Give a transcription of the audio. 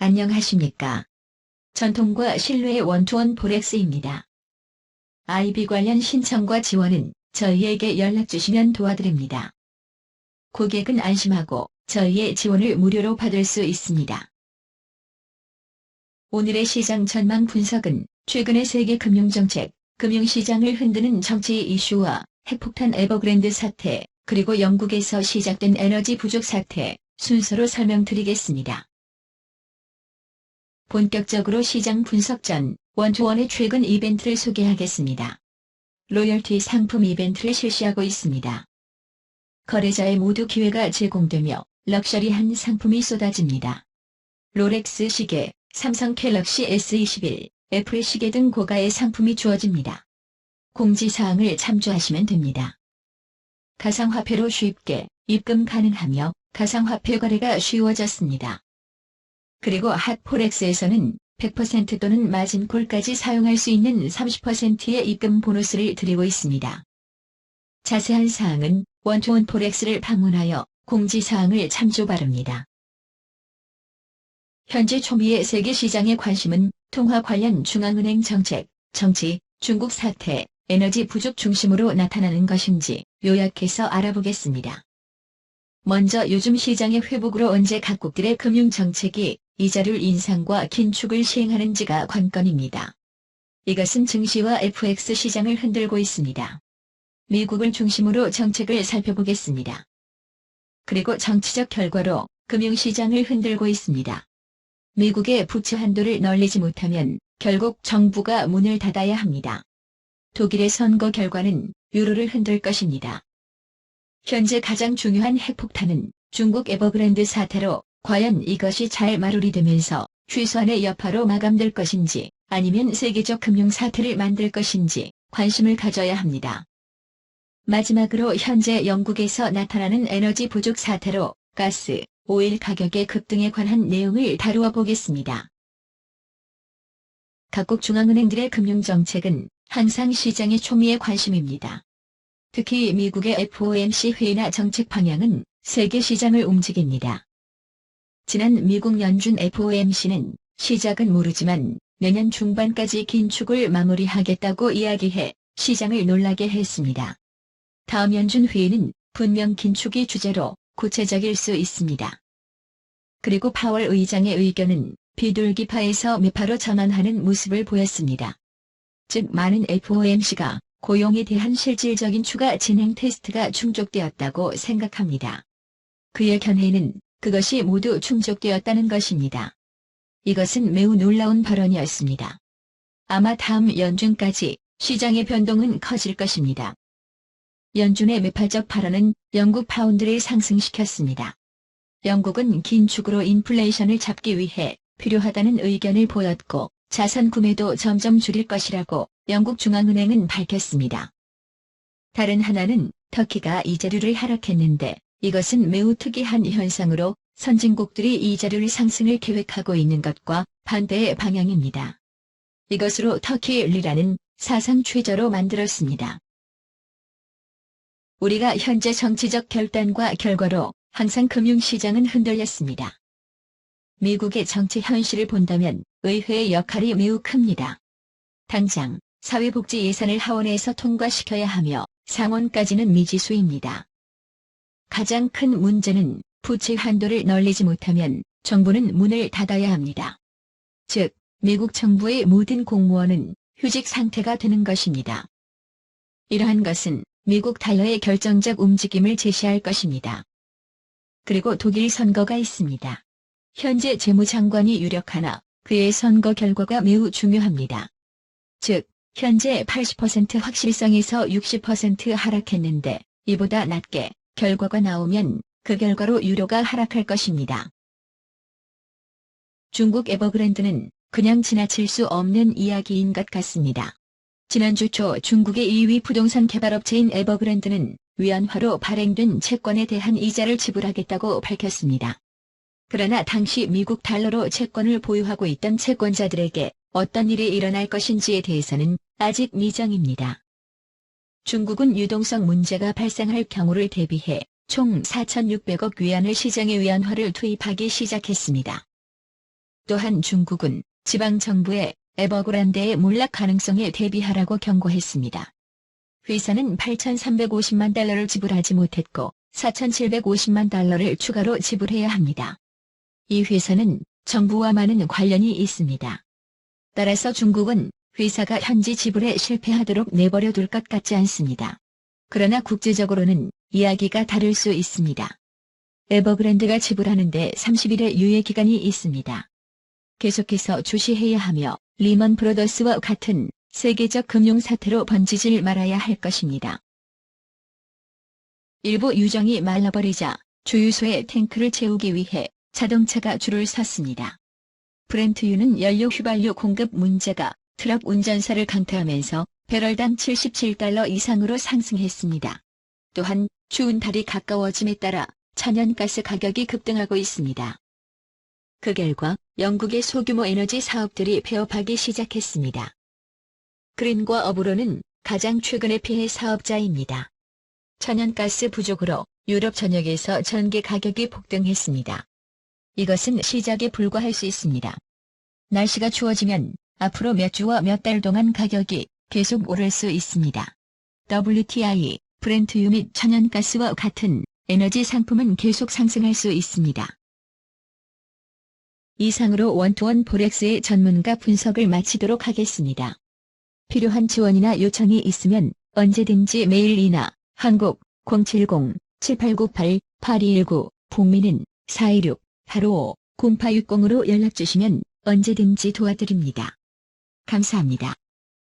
안녕하십니까. 전통과 신뢰의 원투원 포렉스입니다. IB 관련 신청과 지원은 저희에게 연락주시면 도와드립니다. 고객은 안심하고 저희의 지원을 무료로 받을 수 있습니다. 오늘의 시장 전망 분석은 최근의 세계 금융정책, 금융시장을 흔드는 정치 이슈와 핵폭탄 에버그랜드 사태, 그리고 영국에서 시작된 에너지 부족 사태, 순서로 설명드리겠습니다. 본격적으로 시장 분석 전 원투원의 최근 이벤트를 소개하겠습니다. 로열티 상품 이벤트를 실시하고 있습니다. 거래자에 모두 기회가 제공되며 럭셔리한 상품이 쏟아집니다. 롤렉스 시계, 삼성 갤럭시 S21, 애플 시계 등 고가의 상품이 주어집니다. 공지사항을 참조하시면 됩니다. 가상화폐로 쉽게 입금 가능하며 가상화폐 거래가 쉬워졌습니다. 그리고 핫포렉스에서는 100% 또는 마진콜까지 사용할 수 있는 30%의 입금 보너스를 드리고 있습니다. 자세한 사항은 원투원 포렉스를 방문하여 공지사항을 참조 바랍니다. 현재 초미의 세계 시장의 관심은 통화 관련 중앙은행 정책, 정치, 중국 사태, 에너지 부족 중심으로 나타나는 것인지 요약해서 알아보겠습니다. 먼저 요즘 시장의 회복으로 언제 각국들의 금융정책이 이자율 인상과 긴축을 시행하는지가 관건입니다. 이것은 증시와 FX 시장을 흔들고 있습니다. 미국을 중심으로 정책을 살펴보겠습니다. 그리고 정치적 결과로 금융시장을 흔들고 있습니다. 미국의 부채 한도를 늘리지 못하면 결국 정부가 문을 닫아야 합니다. 독일의 선거 결과는 유로를 흔들 것입니다. 현재 가장 중요한 핵폭탄은 중국 에버그랜드 사태로 과연 이것이 잘 마무리되면서 최소한의 여파로 마감될 것인지 아니면 세계적 금융 사태를 만들 것인지 관심을 가져야 합니다. 마지막으로 현재 영국에서 나타나는 에너지 부족 사태로 가스, 오일 가격의 급등에 관한 내용을 다루어 보겠습니다. 각국 중앙은행들의 금융정책은 항상 시장의 초미의 관심입니다. 특히 미국의 FOMC 회의나 정책 방향은 세계 시장을 움직입니다. 지난 미국 연준 FOMC는 시작은 모르지만 내년 중반까지 긴축을 마무리하겠다고 이야기해 시장을 놀라게 했습니다. 다음 연준 회의는 분명 긴축이 주제로 구체적일 수 있습니다. 그리고 파월 의장의 의견은 비둘기파에서 매파로 전환하는 모습을 보였습니다. 즉 많은 FOMC가 고용에 대한 실질적인 추가 진행 테스트가 충족되었다고 생각합니다. 그의 견해는 그것이 모두 충족되었다는 것입니다. 이것은 매우 놀라운 발언이었습니다. 아마 다음 연준까지 시장의 변동은 커질 것입니다. 연준의 매파적 발언은 영국 파운드를 상승시켰습니다. 영국은 긴축으로 인플레이션을 잡기 위해 필요하다는 의견을 보였고 자산 구매도 점점 줄일 것이라고 영국 중앙은행은 밝혔습니다. 다른 하나는 터키가 이자율을 하락했는데 이것은 매우 특이한 현상으로 선진국들이 이자율 상승을 계획하고 있는 것과 반대의 방향입니다. 이것으로 터키 리라는 사상 최저로 만들었습니다. 우리가 현재 정치적 결단과 결과로 항상 금융시장은 흔들렸습니다. 미국의 정치 현실을 본다면 의회의 역할이 매우 큽니다. 당장 사회복지 예산을 하원에서 통과시켜야 하며 상원까지는 미지수입니다. 가장 큰 문제는 부채 한도를 늘리지 못하면 정부는 문을 닫아야 합니다. 즉, 미국 정부의 모든 공무원은 휴직 상태가 되는 것입니다. 이러한 것은 미국 달러의 결정적 움직임을 제시할 것입니다. 그리고 독일 선거가 있습니다. 현재 재무장관이 유력하나 그의 선거 결과가 매우 중요합니다. 즉, 현재 80% 확실성에서 60% 하락했는데 이보다 낮게 결과가 나오면 그 결과로 유로가 하락할 것입니다. 중국 에버그랜드는 그냥 지나칠 수 없는 이야기인 것 같습니다. 지난주 초 중국의 2위 부동산 개발업체인 에버그랜드는 위안화로 발행된 채권에 대한 이자를 지불하겠다고 밝혔습니다. 그러나 당시 미국 달러로 채권을 보유하고 있던 채권자들에게 어떤 일이 일어날 것인지에 대해서는 아직 미정입니다. 중국은 유동성 문제가 발생할 경우를 대비해 총 4,600억 위안을 시장에 위안화를 투입하기 시작했습니다. 또한 중국은 지방정부의 에버그란데의 몰락 가능성에 대비하라고 경고했습니다. 회사는 8,350만 달러를 지불하지 못했고 4,750만 달러를 추가로 지불해야 합니다. 이 회사는 정부와 많은 관련이 있습니다. 따라서 중국은 회사가 현지 지불에 실패하도록 내버려 둘 것 같지 않습니다. 그러나 국제적으로는 이야기가 다를 수 있습니다. 에버그랜드가 지불하는데 30일의 유예기간이 있습니다. 계속해서 조시해야 하며 리먼 브로더스와 같은 세계적 금융사태로 번지질 말아야 할 것입니다. 일부 유정이 말라버리자 주유소에 탱크를 채우기 위해 자동차가 줄을 섰습니다. 브렌트유는 연료 휘발유 공급 문제가 트럭 운전사를 강타하면서 배럴당 77달러 이상으로 상승했습니다. 또한 추운 달이 가까워짐에 따라 천연가스 가격이 급등하고 있습니다. 그 결과 영국의 소규모 에너지 사업들이 폐업하기 시작했습니다. 그린과 어브로는 가장 최근의 피해 사업자입니다. 천연가스 부족으로 유럽 전역에서 전기 가격이 폭등했습니다. 이것은 시작에 불과할 수 있습니다. 날씨가 추워지면 앞으로 몇 주와 몇 달 동안 가격이 계속 오를 수 있습니다. WTI, 브렌트유 및 천연가스와 같은 에너지 상품은 계속 상승할 수 있습니다. 이상으로 원투원 포렉스의 전문가 분석을 마치도록 하겠습니다. 필요한 지원이나 요청이 있으면 언제든지 메일이나 한국 070-7898-8219 북미는 426-855-0860으로 연락주시면 언제든지 도와드립니다. 감사합니다.